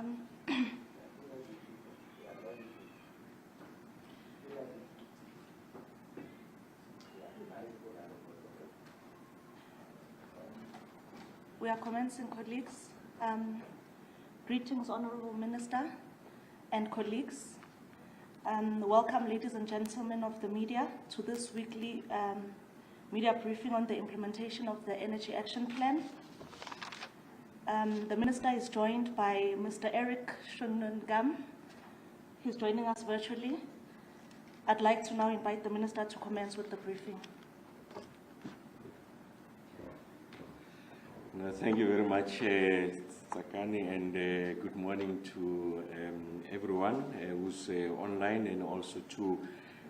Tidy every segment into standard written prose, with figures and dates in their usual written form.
We are commencing, colleagues. Greetings, Honorable Minister and colleagues. Welcome, ladies and gentlemen of the media, to this weekly media briefing on the implementation of the Energy Action Plan. The Minister is joined by Mr. Eric Shunungam. He's joining us virtually. I'd like to now invite the Minister to commence with the briefing. Thank you very much, Sakani, and good morning to everyone who's online, and also to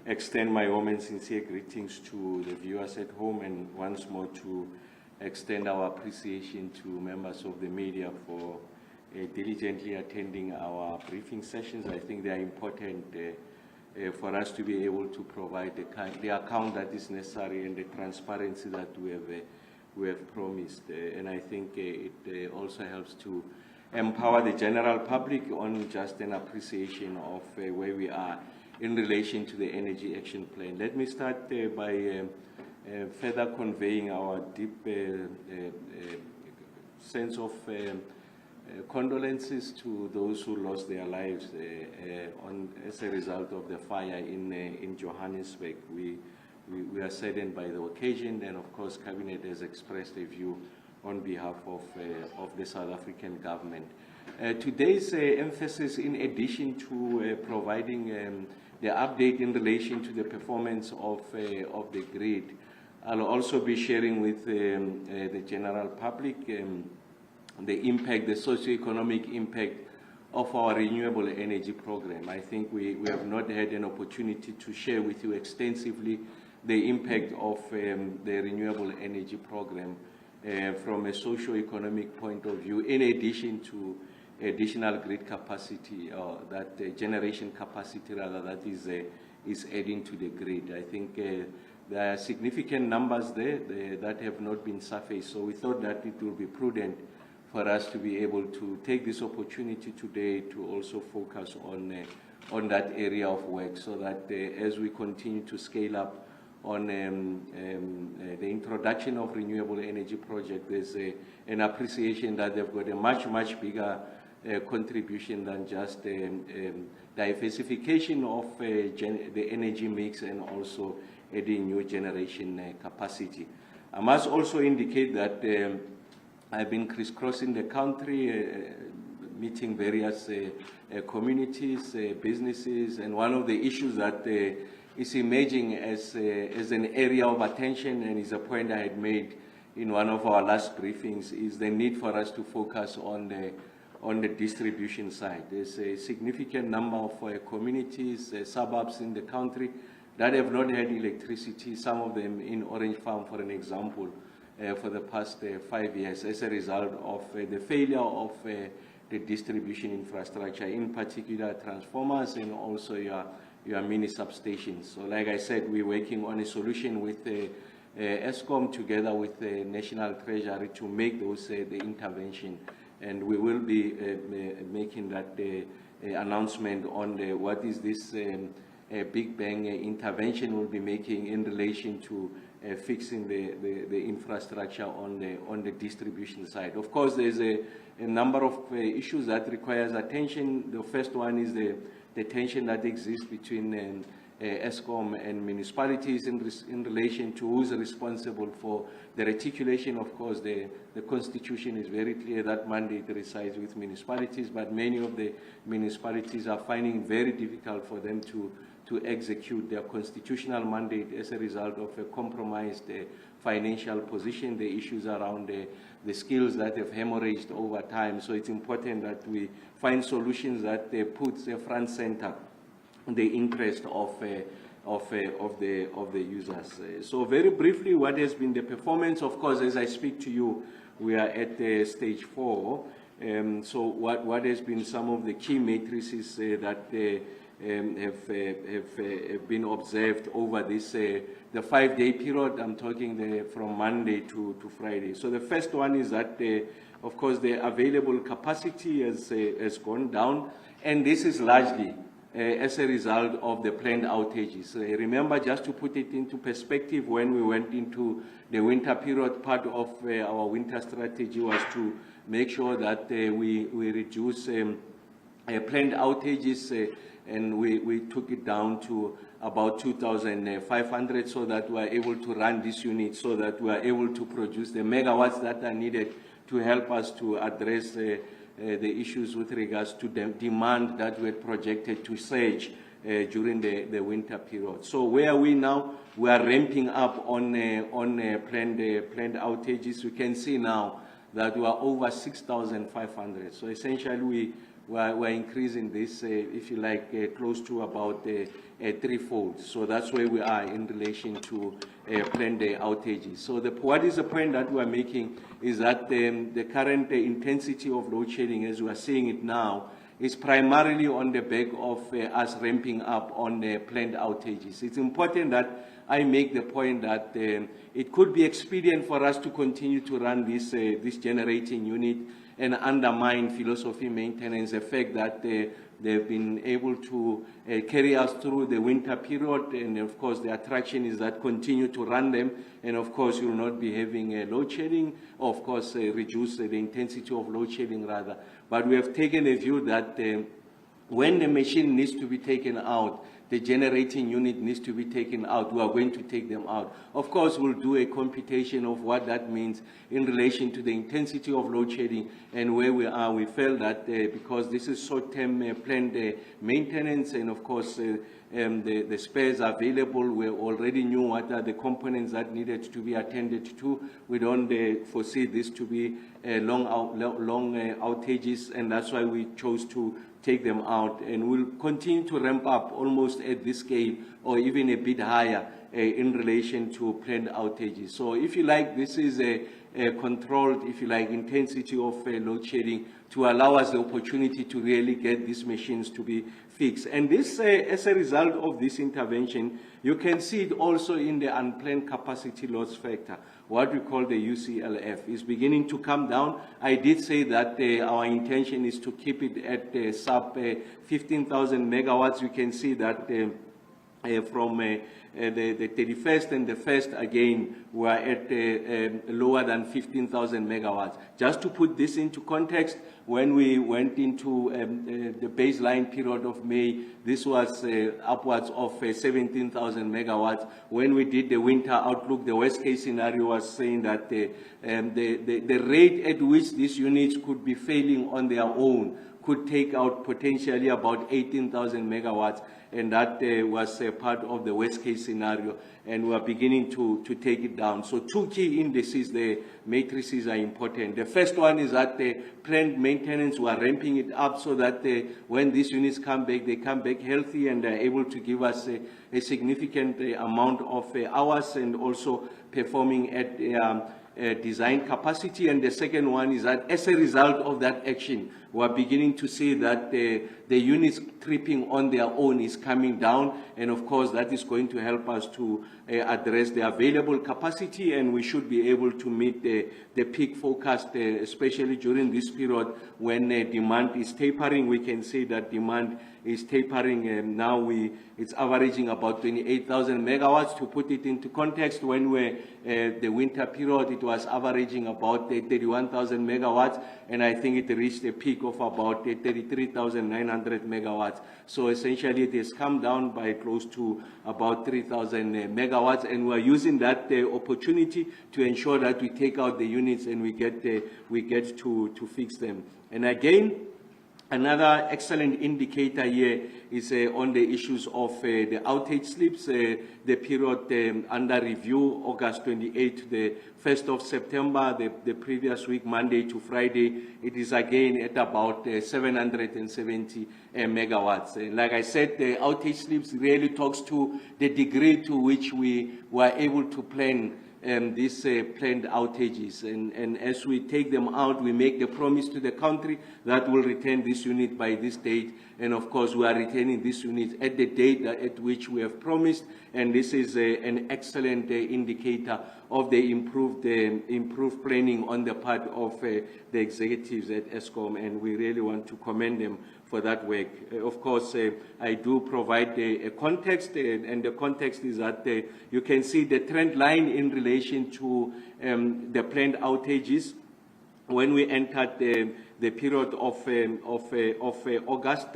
extend my warm and sincere greetings to the viewers at home, and once more to extend our appreciation to members of the media for diligently attending our briefing sessions. I think they are important for us to be able to provide the account that is necessary and the transparency that we have promised, and I think it also helps to empower the general public on just an appreciation of where we are in relation to the Energy Action Plan. Let me start by further conveying our deep sense of condolences to those who lost their lives as a result of the fire in Johannesburg. We are saddened by the occasion, and of course Cabinet has expressed a view on behalf of the South African government. Today's emphasis, in addition to providing the update in relation to the performance of the grid, I'll also be sharing with the general public the impact, the socio-economic impact of our renewable energy program. I think we have not had an opportunity to share with you extensively the impact of the renewable energy program from a socio-economic point of view, in addition to additional grid capacity, or that generation capacity rather, that is adding to the grid. I think there are significant numbers there that have not been surfaced, so we thought that it would be prudent for us to be able to take this opportunity today to also focus on that area of work, so that as we continue to scale up on the introduction of renewable energy project, there's an appreciation that they've got a much bigger contribution than just diversification of the energy mix, and also adding new generation capacity. I must also indicate that I've been crisscrossing the country, meeting various communities, businesses, and one of the issues that is emerging as an area of attention, and is a point I had made in one of our last briefings, is the need for us to focus on the distribution side. There's a significant number of communities, suburbs in the country that have not had electricity, some of them in Orange Farm, for an example, for the past 5 years, as a result of the failure of the distribution infrastructure, in particular transformers, and also your mini substations. So like I said, we're working on a solution with ESCOM together with the National Treasury to make those the intervention, and we will be making that announcement on what is this big bang intervention we'll be making in relation to fixing the infrastructure on the distribution side. Of course, there's a number of issues that requires attention. The first one is the tension that exists between ESCOM and municipalities in relation to who's responsible for the reticulation. Of course, the Constitution is very clear that mandate resides with municipalities, but many of the municipalities are finding it very difficult for them to execute their constitutional mandate as a result of a compromised financial position, the issues around the skills that have hemorrhaged over time. So it's important that we find solutions that put front center the interest of the users. So very briefly, what has been the performance? Of course, as I speak to you, we are at stage 4. So what has been some of the key matrices that have been observed over this the 5-day period. I'm talking from Monday to Friday. So the first one is that of course the available capacity has gone down, and this is largely as a result of the planned outages. Remember, just to put it into perspective, when we went into the winter period, part of our winter strategy was to make sure that we reduce planned outages, and we took it down to about 2,500, so that we are able to run this unit, so that we are able to produce the megawatts that are needed to help us to address the issues with regards to the demand that we had projected to surge during the winter period. So where are we now? We are ramping up on planned outages. We can see now that we are over 6,500. So essentially we're increasing this, if you like, close to about threefold. So that's where we are in relation to planned outages. So what is the point that we are making is that the current intensity of load shedding, as we are seeing it now, is primarily on the back of us ramping up on planned outages. It's important that I make the point that it could be expedient for us to continue to run this generating unit and undermine philosophy maintenance, the fact that they've been able to carry us through the winter period, and of course the attraction is that continue to run them, and of course you will not be having load shedding, or of course reduce the intensity of load shedding rather. But we have taken a view that when the machine needs to be taken out, the generating unit needs to be taken out, we are going to take them out. Of course, we'll do a computation of what that means in relation to the intensity of load shedding and where we are. We felt that because this is short-term planned maintenance, and of course the spares are available, we already knew what are the components that needed to be attended to. We don't foresee this to be long outages, and that's why we chose to take them out, and we'll continue to ramp up almost at this scale or even a bit higher in relation to planned outages. So if you like, this is a controlled, if you like, intensity of load shedding to allow us the opportunity to really get these machines to be fixed. And this, as a result of this intervention, you can see it also in the unplanned capacity loss factor, what we call the UCLF, is beginning to come down. I did say that our intention is to keep it at sub 15,000 megawatts. You can see that from the 31st and the 1st, again, we're at lower than 15,000 megawatts. Just to put this into context, when we went into the baseline period of May, this was upwards of 17,000 megawatts. When we did the winter outlook, the worst case scenario was saying that the rate at which these units could be failing on their own could take out potentially about 18,000 megawatts, and that was part of the worst case scenario, and we are beginning to take it down. So two key indices, the matrices are important. The first one is that the planned maintenance, we are ramping it up so that when these units come back, they come back healthy and are able to give us a significant amount of hours, and also performing at design capacity. And the second one is that as a result of that action, we are beginning to see that the units tripping on their own is coming down, and of course that is going to help us to address the available capacity, and we should be able to meet the peak forecast, especially during this period when demand is tapering. We can see that demand is tapering, and now it's averaging about 28,000 megawatts. To put it into context, when the winter period, it was averaging about 31,000 megawatts, and I think it reached a peak of about 33,900 megawatts. So essentially it has come down by close to about 3,000 megawatts, and we're using that opportunity to ensure that we take out the units and we get to fix them. And again, another excellent indicator here is on the issues of the outage slips. The period under review, August 28 to the 1st of September, the previous week, Monday to Friday, it is again at about 770 megawatts. Like I said, the outage slips really talks to the degree to which we were able to plan these planned outages. And as we take them out, we make the promise to the country that we'll return this unit by this date. And of course, we are returning this unit at the date at which we have promised. And this is an excellent indicator of the improved planning on the part of the executives at Eskom. And we really want to commend them for that work. Of course, I do provide a context, and the context is that you can see the trend line in relation to the planned outages. When we entered the period of August,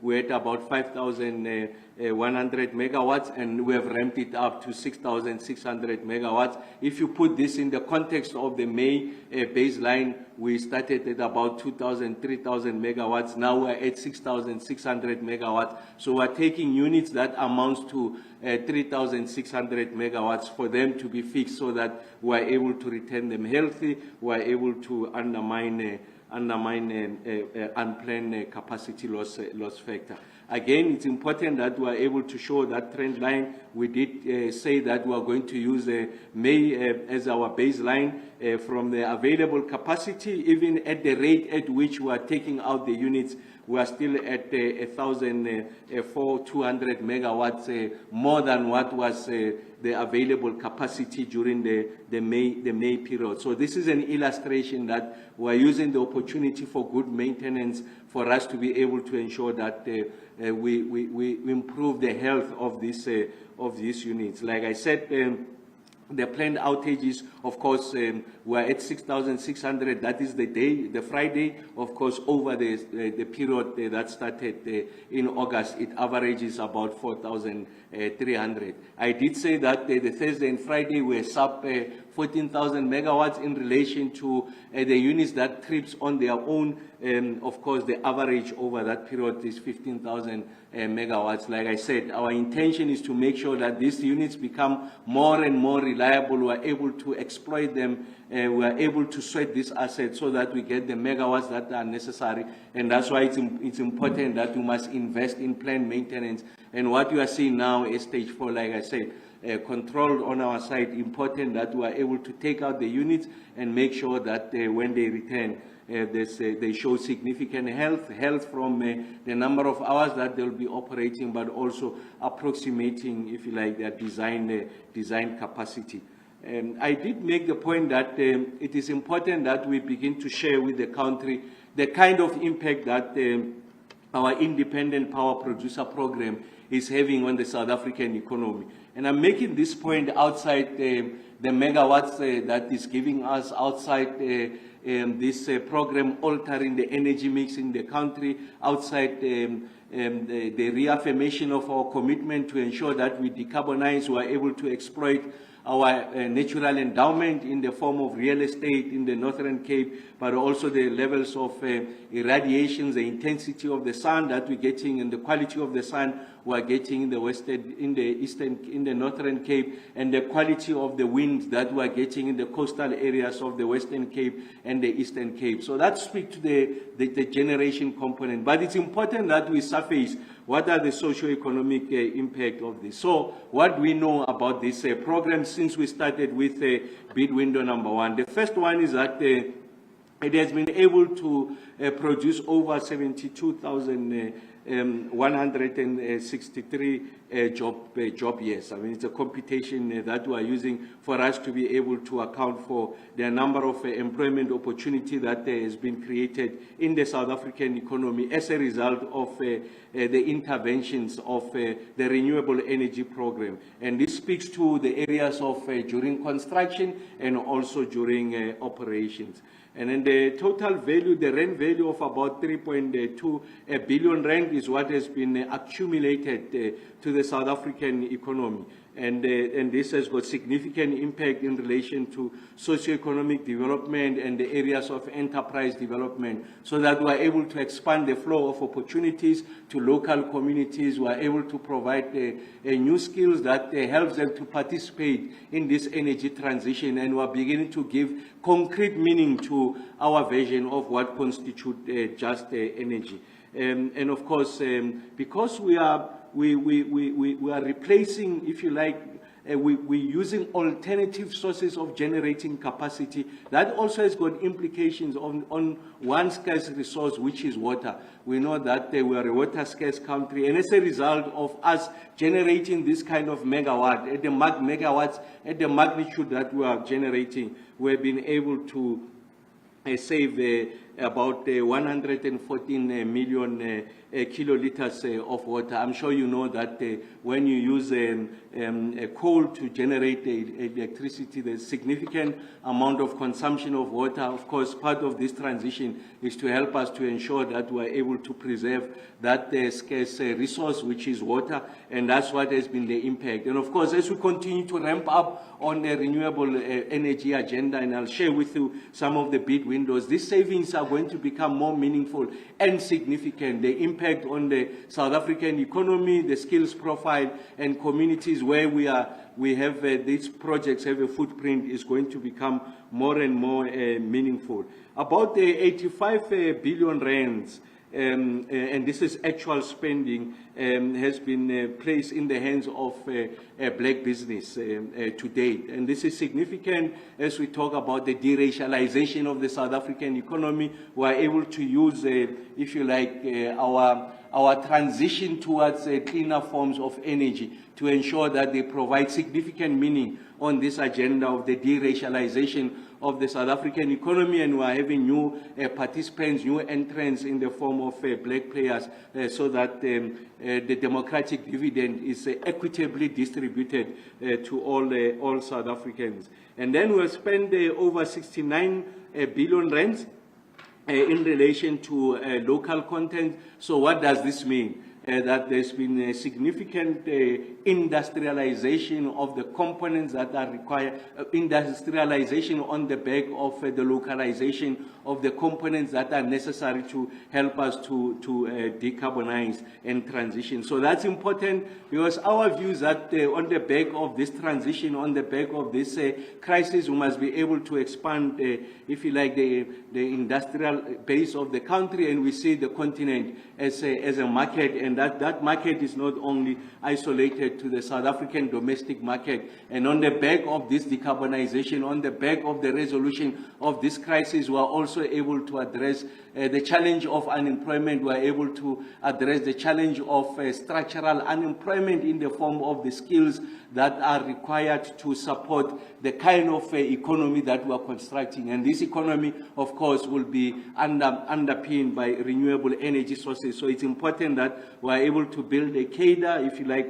we had about 5,100 megawatts, and we have ramped it up to 6,600 megawatts. If you put this in the context of the May baseline, we started at about 2,000, 3,000 megawatts. Now we're at 6,600 megawatts. So we're taking units that amounts to 3,600 megawatts for them to be fixed so that we're able to return them healthy, we're able to undermine unplanned capacity loss factor. Again, it's important that we are able to show that trend line. We did say that we are going to use May as our baseline from the available capacity. Even at the rate at which we are taking out the units, we are still at 1,200 megawatts, more than what was the available capacity during the May period. So this is an illustration that we are using the opportunity for good maintenance for us to be able to ensure that we improve the health of these units. Like I said, the planned outages, of course, were at 6,600. That is the Friday. Of course, over the period that started in August, it averages about 4,300. I did say that the Thursday and Friday were sub 14,000 megawatts in relation to the units that trips on their own. Of course, the average over that period is 15,000 megawatts. Like I said, our intention is to make sure that these units become more and more reliable. We are able to exploit them. We are able to sweat these assets so that we get the megawatts that are necessary. And that's why it's important that we must invest in planned maintenance. And what you are seeing now is stage 4, like I said, controlled on our side. Important that we are able to take out the units and make sure that when they return, they show significant health from the number of hours that they'll be operating, but also approximating, if you like, their design capacity. I did make the point that it is important that we begin to share with the country the kind of impact that our independent power producer program is having on the South African economy. And I'm making this point outside the megawatts that is giving us, outside this program altering the energy mix in the country, outside the reaffirmation of our commitment to ensure that we decarbonize, we are able to exploit our natural endowment in the form of real estate in the Northern Cape, but also the levels of irradiations, the intensity of the sun that we're getting, and the quality of the sun we're getting in the Northern Cape, and the quality of the wind that we're getting in the coastal areas of the Western Cape and the Eastern Cape. So that speaks to the generation component. But it's important that we surface what are the socio-economic impact of this. So what we know about this program since we started with bid window number 1. The first one is that it has been able to produce over 72,163 job years. I mean, it's a computation that we are using for us to be able to account for the number of employment opportunity that has been created in the South African economy as a result of the interventions of the renewable energy program. And this speaks to the areas of during construction and also during operations. And then the total value, the rand value of about 3.2 billion rand is what has been accumulated to the South African economy. And this has got significant impact in relation to socio-economic development and the areas of enterprise development, so that we are able to expand the flow of opportunities to local communities. We are able to provide new skills that helps them to participate in this energy transition, and we are beginning to give concrete meaning to our vision of what constitutes just energy. And of course, because we are replacing, if you like, we're using alternative sources of generating capacity. That also has got implications on one scarce resource, which is water. We know that we are a water scarce country, and as a result of us generating this kind of megawatts at the magnitude that we are generating, we've been able to save about 114 million kiloliters of water. I'm sure you know that when you use coal to generate electricity, there's significant amount of consumption of water. Of course, part of this transition is to help us to ensure that we are able to preserve that scarce resource, which is water, and that's what has been the impact. And of course, as we continue to ramp up on the renewable energy agenda, and I'll share with you some of the bid windows, these savings are going to become more meaningful and significant. The impact on the South African economy, the skills profile, and communities where we have these projects have a footprint is going to become more and more meaningful. About the 85 billion rands, and this is actual spending, has been placed in the hands of black business to date. And this is significant as we talk about the deracialization of the South African economy. We are able to use, if you like, our transition towards cleaner forms of energy to ensure that they provide significant meaning on this agenda of the deracialization of the South African economy, and we are having new participants, new entrants in the form of black players, so that the democratic dividend is equitably distributed to all South Africans. And then we'll spend over 69 billion rands in relation to local content. So what does this mean? That there's been a significant industrialization of the components that are required, industrialization on the back of the localization of the components that are necessary to help us to decarbonize and transition. So that's important, because our view is that on the back of this transition, on the back of this crisis, we must be able to expand, if you like, the industrial base of the country, and we see the continent as a market, and that market is not only isolated to the South African domestic market. And on the back of this decarbonization, on the back of the resolution of this crisis, we are also able to address the challenge of unemployment. We are able to address the challenge of structural unemployment in the form of the skills that are required to support the kind of economy that we are constructing. And this economy, of course, will be underpinned by renewable energy sources. So it's important that we are able to build a cadre, if you like,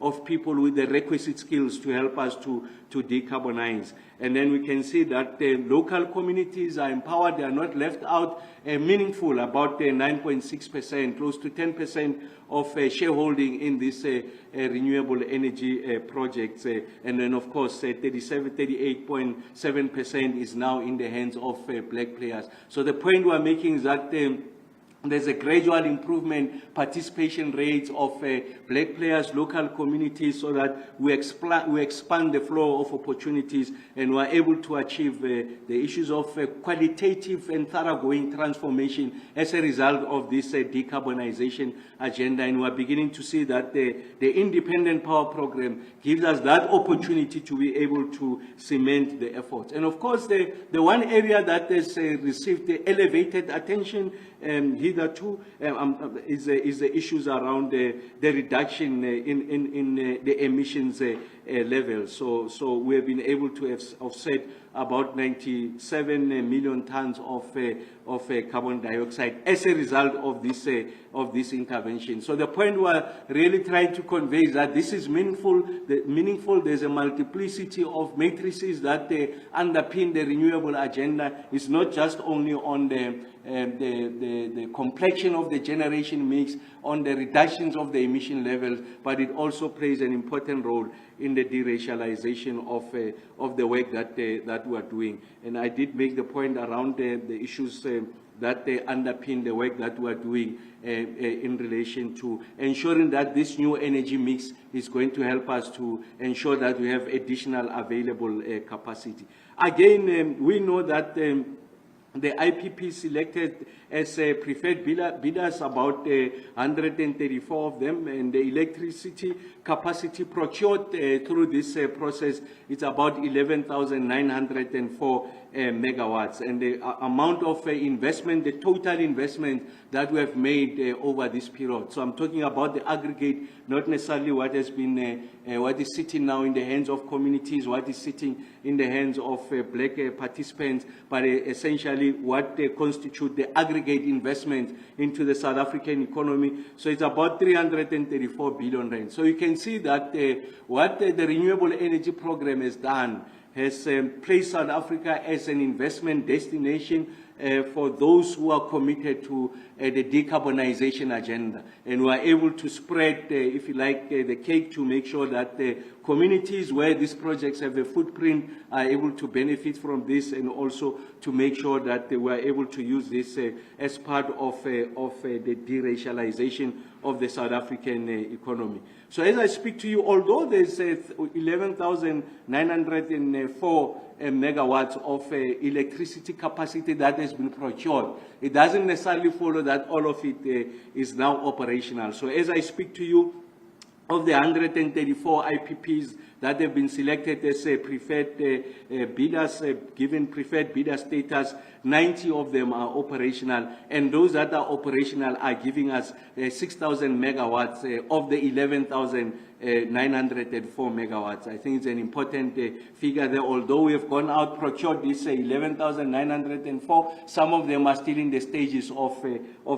of people with the requisite skills to help us to decarbonize. And then we can see that the local communities are empowered, they are not left out. Meaningful, about 9.6%, close to 10% of shareholding in these renewable energy projects. And then, of course, 38.7% is now in the hands of black players. So the point we are making is that there's a gradual improvement, participation rates of black players, local communities, so that we expand the flow of opportunities, and we're able to achieve the issues of qualitative and thoroughgoing transformation as a result of this decarbonization agenda. And we're beginning to see that the independent power program gives us that opportunity to be able to cement the efforts. And of course, the one area that has received the elevated attention hitherto is the issues around the reduction in the emissions levels. So we have been able to offset about 97 million tons of carbon dioxide as a result of this intervention. So the point we're really trying to convey is that this is meaningful. There's a multiplicity of matrices that underpin the renewable agenda. It's not just only on the complexion of the generation mix, on the reductions of the emission levels, but it also plays an important role in the deracialization of the work that we are doing. And I did make the point around the issues that underpin the work that we are doing in relation to ensuring that this new energy mix is going to help us to ensure that we have additional available capacity. Again, we know that the IPP selected as preferred bidders, about 134 of them, and the electricity capacity procured through this process is about 11,904 megawatts. And the amount of investment, the total investment that we have made over this period. So I'm talking about the aggregate, not necessarily what has been, what is sitting now in the hands of communities, what is sitting in the hands of black participants, but essentially what constitute the aggregate investment into the South African economy. So it's about 334 billion rand. So you can see that what the renewable energy program has done has placed South Africa as an investment destination for those who are committed to the decarbonization agenda. And we are able to spread, if you like, the cake to make sure that the communities where these projects have a footprint are able to benefit from this, and also to make sure that we are able to use this as part of the deracialization of the South African economy. So as I speak to you, although there's 11,904 megawatts of electricity capacity that has been procured, it doesn't necessarily follow that all of it is now operational. So as I speak to you, of the 134 IPPs that have been selected as preferred bidders, given preferred bidder status, 90 of them are operational, and those that are operational are giving us 6,000 megawatts of the 11,904 megawatts. I think it's an important figure there. Although we have gone out, procured this 11,904, some of them are still in the stages of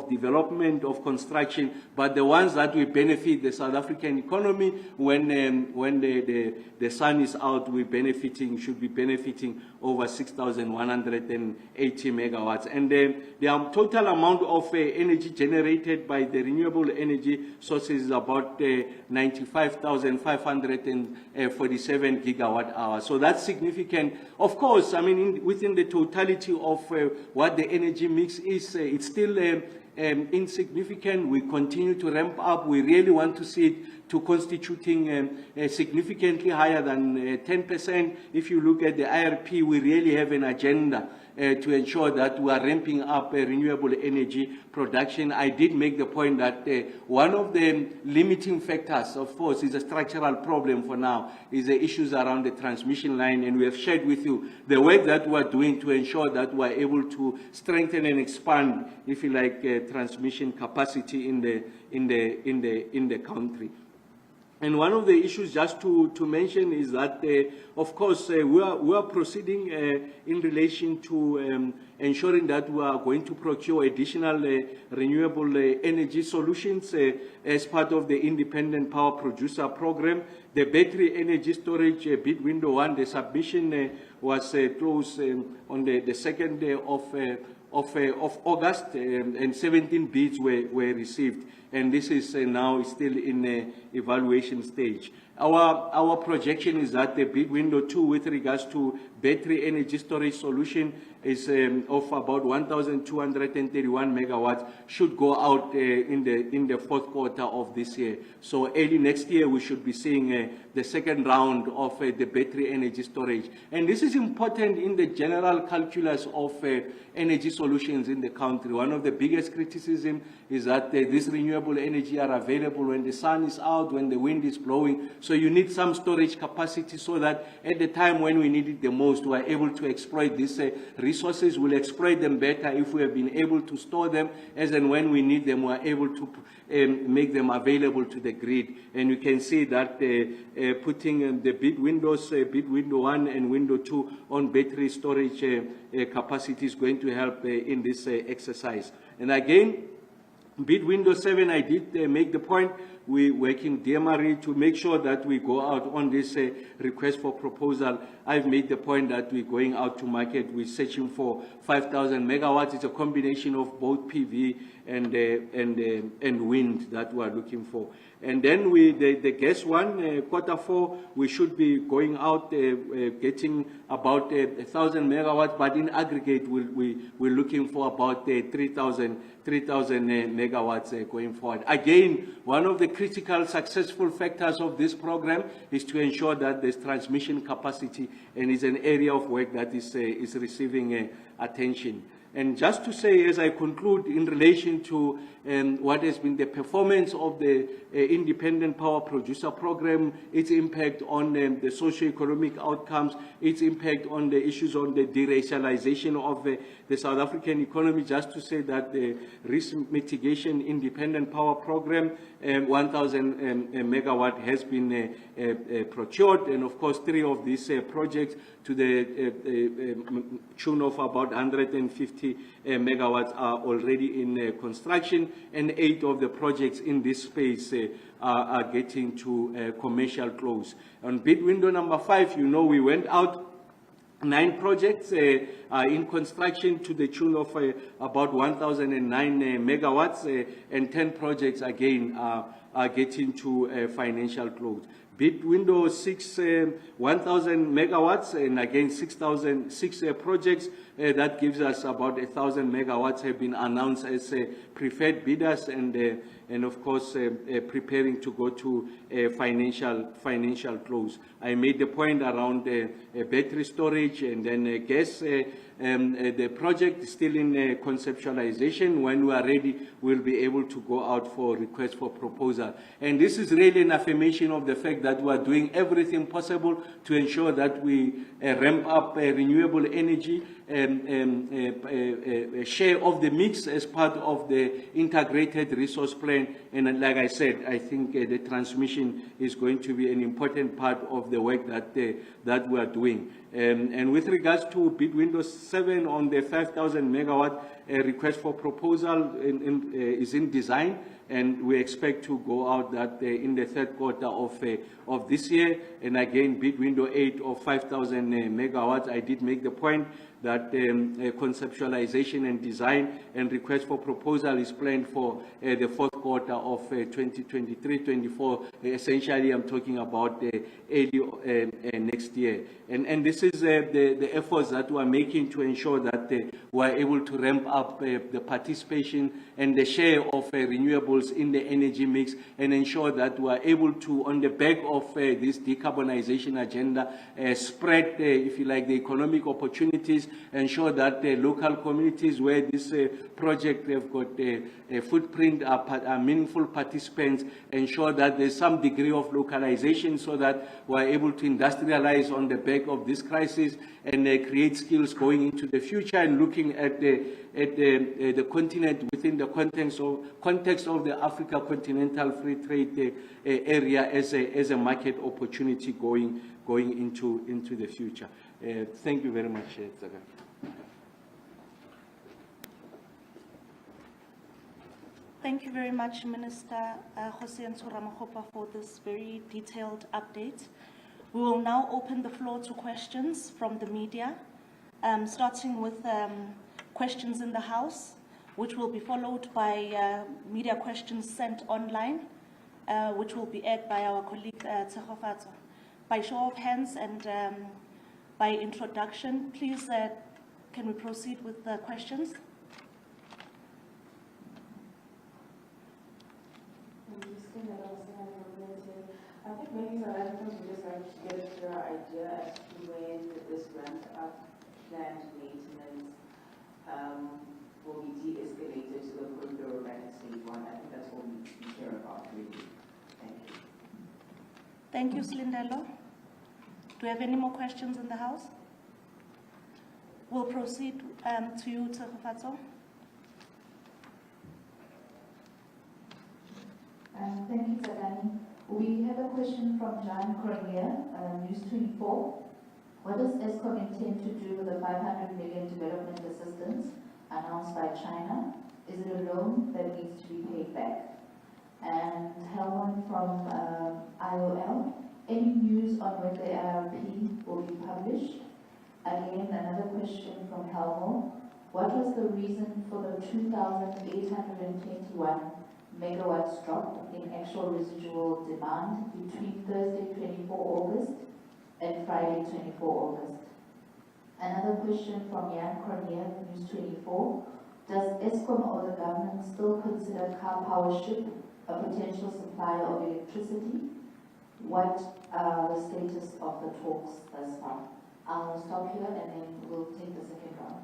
development, of construction, but the ones that will benefit the South African economy when the sun is out, should be benefiting over 6,180 megawatts. And the total amount of energy generated by the renewable energy sources is about 95,547 gigawatt hours. So that's significant. Of course, I mean, within the totality of what the energy mix is, it's still insignificant. We continue to ramp up. We really want to see it to constituting significantly higher than 10%. If you look at the IRP, we really have an agenda to ensure that we are ramping up renewable energy production. I did make the point that one of the limiting factors, of course, is a structural problem for now, is the issues around the transmission line, and we have shared with you the work that we are doing to ensure that we are able to strengthen and expand, if you like, transmission capacity in the country. And one of the issues just to mention is that, of course, we are proceeding in relation to ensuring that we are going to procure additional renewable energy solutions as part of the Independent Power Producer Program. The battery energy storage bid window 1, the submission was closed on the 2nd of August, and 17 bids were received, and this is now still in evaluation stage. Our projection is that the bid window 2 with regards to battery energy storage solution is of about 1,231 megawatts, should go out in the 4th quarter of this year. So early next year we should be seeing the second round of the battery energy storage. And this is important in the general calculus of energy solutions in the country. One of the biggest criticism is that this renewable energy are available when the sun is out, when the wind is blowing. So you need some storage capacity so that at the time when we need it the most, we are able to exploit these resources. We'll exploit them better if we have been able to store them, as and when we need them, we are able to make them available to the grid. And you can see that putting the bid windows, bid window 1 and window 2 on battery storage capacity is going to help in this exercise. And again, bid window 7, I did make the point, we're working DMRE to make sure that we go out on this request for proposal. I've made the point that we're going out to market, we're searching for 5,000 megawatts. It's a combination of both PV and wind that we are looking for. And then the gas one, quarter 4, we should be going out getting about 1,000 megawatts, but in aggregate we're looking for about 3,000 megawatts going forward. Again, one of the critical successful factors of this program is to ensure that there's transmission capacity, and is an area of work that is receiving attention. And just to say, as I conclude, in relation to what has been the performance of the Independent Power Producer Program, its impact on the socio-economic outcomes, its impact on the issues on the deracialization of the South African economy, just to say that the Risk Mitigation Independent Power Program, 1,000 megawatt has been procured, and of course 3 of these projects to the tune of about 150 megawatts are already in construction, and 8 of the projects in this space are getting to commercial close. On bid window number 5, you know, we went out. 9 projects are in construction to the tune of about 1,009 megawatts, and 10 projects again are getting to financial close. Bid window 6, 1,000 megawatts, and again 6 projects. That gives us about 1,000 megawatts have been announced as preferred bidders, and of course preparing to go to financial close. I made the point around battery storage and then gas. The project is still in conceptualization. When we are ready, we'll be able to go out for request for proposal. And this is really an affirmation of the fact that we are doing everything possible to ensure that we ramp up renewable energy share of the mix as part of the integrated resource plan. And like I said, I think the transmission is going to be an important part of the work that we are doing. And with regards to bid window 7 on the 5,000 megawatt request for proposal is in design, and we expect to go out that in the 3rd quarter of this year. And again, bid window 8 of 5,000 megawatts. I did make the point that conceptualization and design and request for proposal is planned for the 4th quarter of 2023-24. Essentially, I'm talking about early next year. And this is the efforts that we are making to ensure that we are able to ramp up the participation and the share of renewables in the energy mix, and ensure that we are able to, on the back of this decarbonization agenda, spread, if you like, the economic opportunities, ensure that the local communities where this project have got a footprint are meaningful participants, ensure that there's some degree of localization so that we're able to industrialize on the back of this crisis and create skills going into the future, and looking at the continent within the context of the Africa Continental Free Trade area as a market opportunity going into the future. Thank you very much, Zaga. Thank you very much, Minister Kgosientsho Ramokgopa, for this very detailed update. We will now open the floor to questions from the media, starting with questions in the House, which will be followed by media questions sent online, which will be aired by our colleague Kgosientsho. By show of hands and by introduction, please, can we proceed with the questions? I think maybe South Africans would just like to get a clearer idea as to when this ramp-up planned maintenance will be de-escalated to the corridor at stage 1. I think that's what we care about, really. Thank you. Thank you, Slindelo. Do we have any more questions in the House? We'll proceed to you, Kgosientsho. Thank you, Tsakani. We have a question from John Cormier, News 24. What does Eskom intend to do with the 500 million development assistance announced by China? Is it a loan that needs to be paid back? And Helwan from IOL. Any news on when the ARP will be published? Again, another question from Helmo. What was the reason for the 2,821 megawatts drop in actual residual demand between Thursday 24 August and Friday 24 August? Another question from Jan Cornier, News 24. Does Eskom or the government still consider Car Power Ship a potential supplier of electricity? What are the status of the talks thus far? I'll stop here and then we'll take the second round.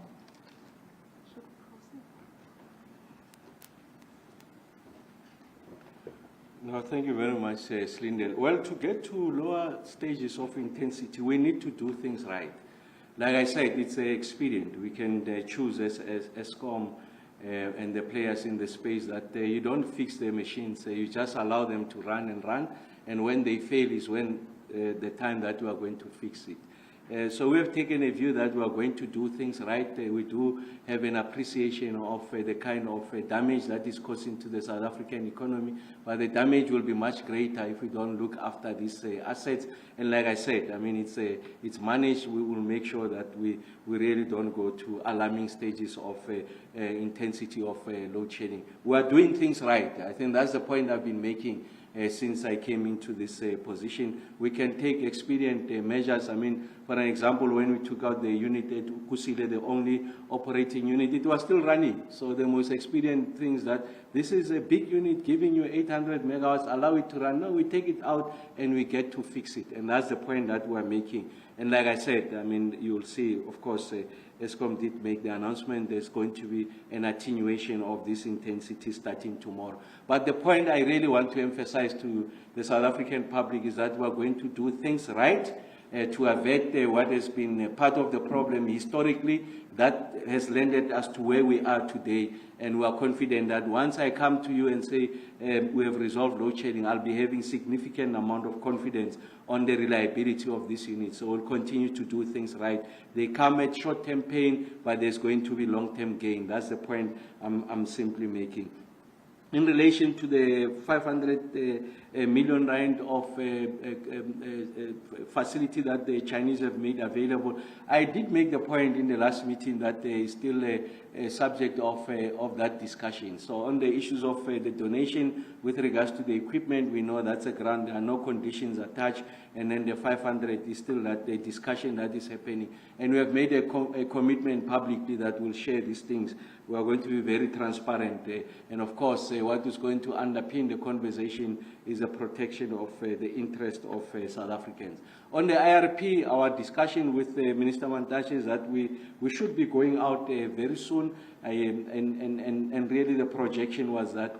No, thank you very much, Slindel. Well, to get to lower stages of intensity, we need to do things right. Like I said, it's an expedient. We can choose as ESCOM and the players in the space that you don't fix the machines, you just allow them to run, and when they fail is when the time that we are going to fix it. So we have taken a view that we are going to do things right. We do have an appreciation of the kind of damage that is causing to the South African economy, but the damage will be much greater if we don't look after these assets. And like I said, I mean, it's managed. We will make sure that we really don't go to alarming stages of intensity of load shedding. We are doing things right. I think that's the point I've been making since I came into this position. We can take expedient measures. I mean, for an example, when we took out the unit at Kusile, the only operating unit, it was still running. So the most expedient things that this is a big unit giving you 800 megawatts, allow it to run. No, we take it out and we get to fix it. And that's the point that we're making. And like I said, I mean, you'll see, of course, ESCOM did make the announcement there's going to be an attenuation of this intensity starting tomorrow. But the point I really want to emphasize to the South African public is that we're going to do things right to avert what has been part of the problem historically that has landed us to where we are today. And we are confident that once I come to you and say we have resolved load shedding, I'll be having significant amount of confidence on the reliability of this unit. So we'll continue to do things right. They come at short-term pain, but there's going to be long-term gain. That's the point I'm simply making. In relation to the 500 million rand of facility that the Chinese have made available, I did make the point in the last meeting that there is still a subject of that discussion. So on the issues of the donation with regards to the equipment, we know that's a grant, there are no conditions attached, and then the 500 is still that the discussion that is happening. And we have made a commitment publicly that we'll share these things. We are going to be very transparent. And of course, what is going to underpin the conversation is the protection of the interest of South Africans. On the IRP, our discussion with Minister Mantashe is that we should be going out very soon. And really the projection was that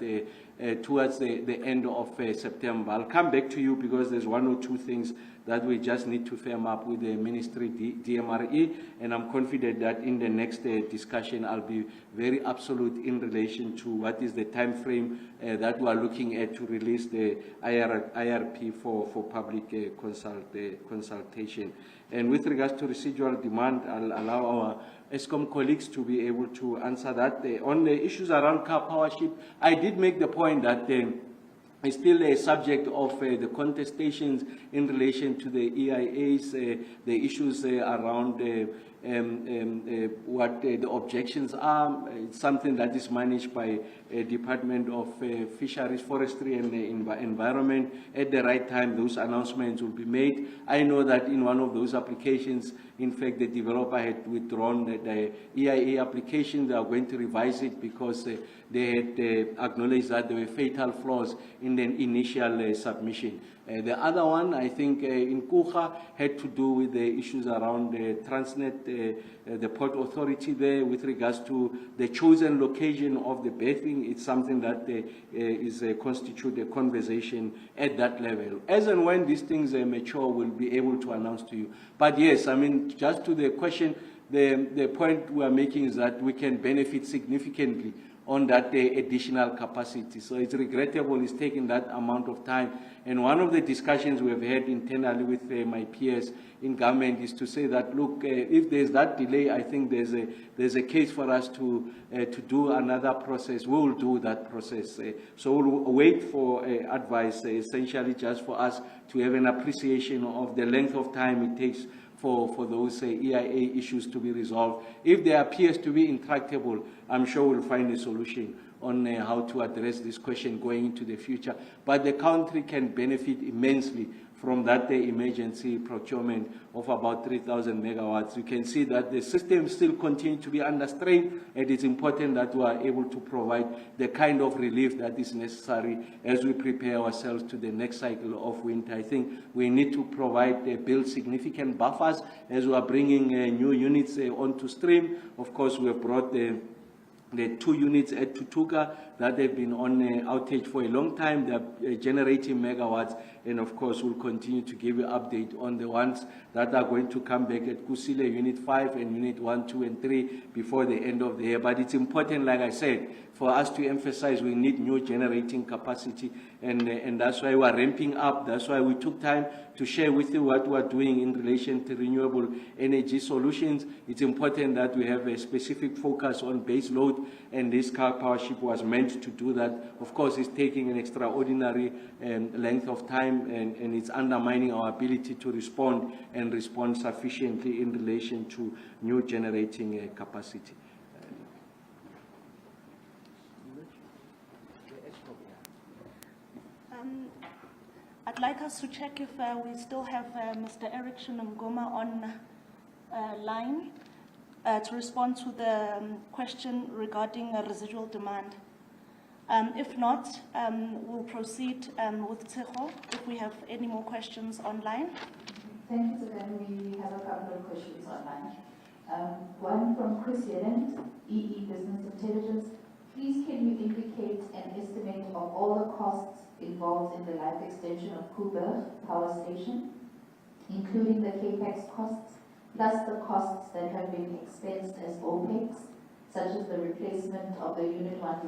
towards the end of September. I'll come back to you because there's one or two things that we just need to firm up with the Ministry DMRE, and I'm confident that in the next discussion I'll be very absolute in relation to what is the time frame that we are looking at to release the IRP for public consultation. And with regards to residual demand, I'll allow our ESCOM colleagues to be able to answer that. On the issues around car powership, I did make the point that it's still a subject of the contestations in relation to the EIAs, the issues around what the objections are. It's something that is managed by Department of Fisheries, Forestry and Environment. At the right time, those announcements will be made. I know that in one of those applications, in fact, the developer had withdrawn the EIA application. They are going to revise it because they had acknowledged that there were fatal flaws in the initial submission. The other one, I think, in Kucha had to do with the issues around Transnet, the Port Authority there with regards to the chosen location of the berthing. It's something that constitute a conversation at that level. As and when these things mature, we'll be able to announce to you. But yes, I mean, just to the question, the point we are making is that we can benefit significantly on that additional capacity. So it's regrettable it's taking that amount of time. And one of the discussions we've had internally with my peers in government is to say that, look, if there's that delay, I think there's a case for us to do another process. We will do that process. So we'll wait for advice, essentially just for us to have an appreciation of the length of time it takes for those EIA issues to be resolved. If there appears to be intractable, I'm sure we'll find a solution on how to address this question going into the future. But the country can benefit immensely from that emergency procurement of about 3,000 megawatts. You can see that the system still continues to be under strain, and it's important that we are able to provide the kind of relief that is necessary as we prepare ourselves to the next cycle of winter. I think we need to build significant buffers as we are bringing new units onto stream. Of course, we have brought the the 2 units at Tutuka that have been on outage for a long time. They're generating megawatts, and of course we'll continue to give you update on the ones that are going to come back at Kusile Unit 5 and Unit 1, 2 and 3 before the end of the year. But it's important, like I said, for us to emphasize we need new generating capacity, and that's why we are ramping up. That's why we took time to share with you what we are doing in relation to renewable energy solutions. It's important that we have a specific focus on base load, and this car powership was meant to do that. Of course, it's taking an extraordinary length of time, and it's undermining our ability to respond and respond sufficiently in relation to new generating capacity. I'd like us to check if we still have Mr. Eric Shinongoma on line to respond to the question regarding residual demand. If not, we'll proceed with Tseho if we have any more questions online. Thank you, Sudan. We have a couple of questions online. One from Kgosientsho, EE Business Intelligence. Please can you indicate an estimate of all the costs involved in the life extension of Kuber Power Station, including the CAPEX costs, plus the costs that have been expensed as OPEX, such as the replacement of the Unit 1